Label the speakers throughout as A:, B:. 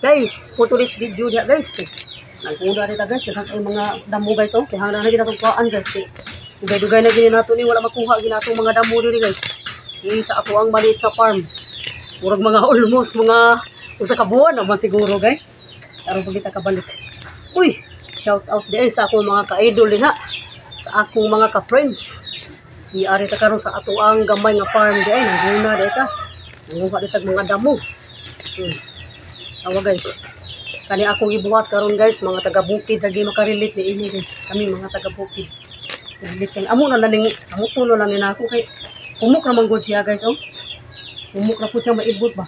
A: Guys, for today's video dia guys. Nagpuna dito guys, daghang kay mga damo guys oh. Kaya hanggang na ginatong kuhaan guys. Dugay-dugay na gini nato ni wala makuha ginatong mga damo diri guys. Sa ako ang maliit na farm. Murag mga almost mga usa ka buwan naman siguro guys. Aron pag kita kabalik. Uy, shout out di sa akong mga ka-idol din ha. Sa akong mga ka-friends. Iari ta karon sa ato ang gamay nga farm di ay nangguna di ta. Nanguha dito mga damo. Awa guys. Kani akong ibuhat karon guys, mga taga-bukid lagi makarelate ni ini guys. Kami mga taga-bukid. Relate amo na lang amo tulo lang ni nako kay umok ra man gud siya guys oh. Umok ra pud siya maibot ba.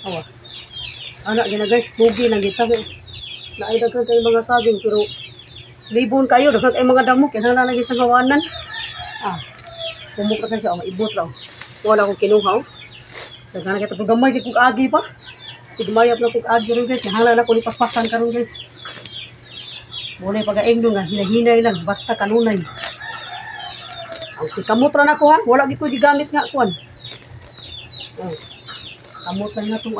A: Awa. Ana gina guys, pugi lang kita guys. Naay daghan kay mga saging pero libon kayo daghan kay mga damo kinahanglan lagi sa gawanan. Umok ra siya maibot ra. Wala akong kinuha oh. Daghan kita pud gamay di kog agi pa. Tigmayap na pag-agi rin guys. Hanglan na ko ni paspasan karon guys. Muna yung pag-aengdo nga. Hinahinay lang. Basta kanunay. Ang kamutra na ko ha. Wala gito digamit nga kuan. Kamutra na ito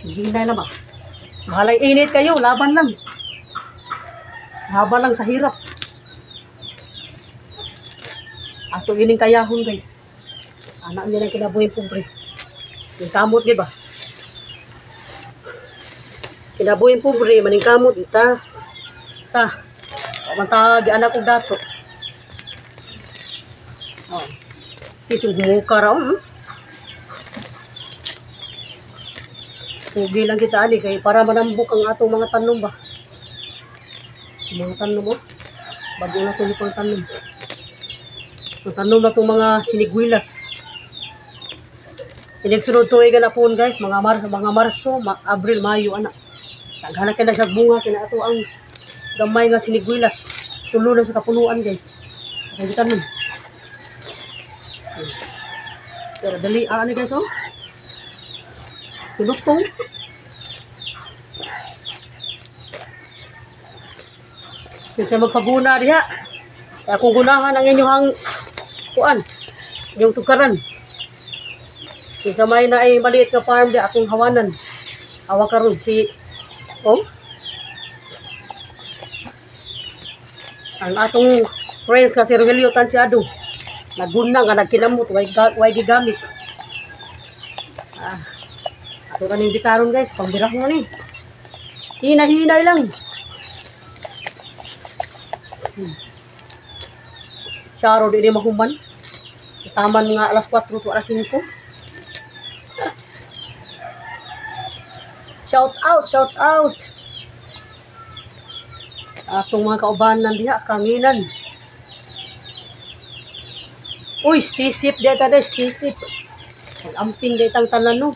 A: Hinahinay lang ba. Mahalay init kayo. Laban lang. Laban lang sa hirap. Ato ining kayahon guys. Anak niya lang kinabuhin pumpre. Yung kamot di ba? Kinabuhin pobre, maningkamot ita. Sa pamantagi anak kong dato. Itong muka raw. Pugi lang kita ali kay para manambok ang atong mga tanom ba. Mga tanom mo. Bago na ito pang tanom. Ang tanom na itong mga sinigwilas. Pinagsunod tuwigan na po guys, mga Marso, Abril, Mayo, anak. Naghanap ka na sa bunga, kina ato ang gamay nga sinigwilas. Tulo na sa kapunuan guys. Kaya kita nun. Pero dali, ano guys oh. Tulog to. Kaya magpaguna diha. Kaya kung gunahan ang inyong kuan, yung tukaran. Sa may na ay maliit ka farm di akong hawanan. Hawa karon si ang atong friends kasi Rogelio Tantiado naguna nga nagkinamot way gigamit. Ato kaning bitaron guys, pambirah mo ni. Hinahinay lang. Saro di mahuman. Taman nga alas 4 to alas 5. Shout out. Atong mga kaubanan diha sa kanginan. Uy, stay safe dito guys, stay safe. Pag-amping dito ang tanan no.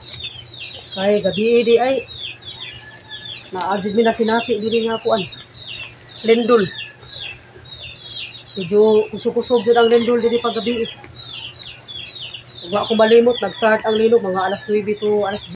A: Kay gabi di ay na-adjud mi na sinati diri nga kuan. Lendol. Medyo kusog-kusog jud ang lendol diri pag gabi. Wa ko malimot, nag-start ang linog mga alas 9 to alas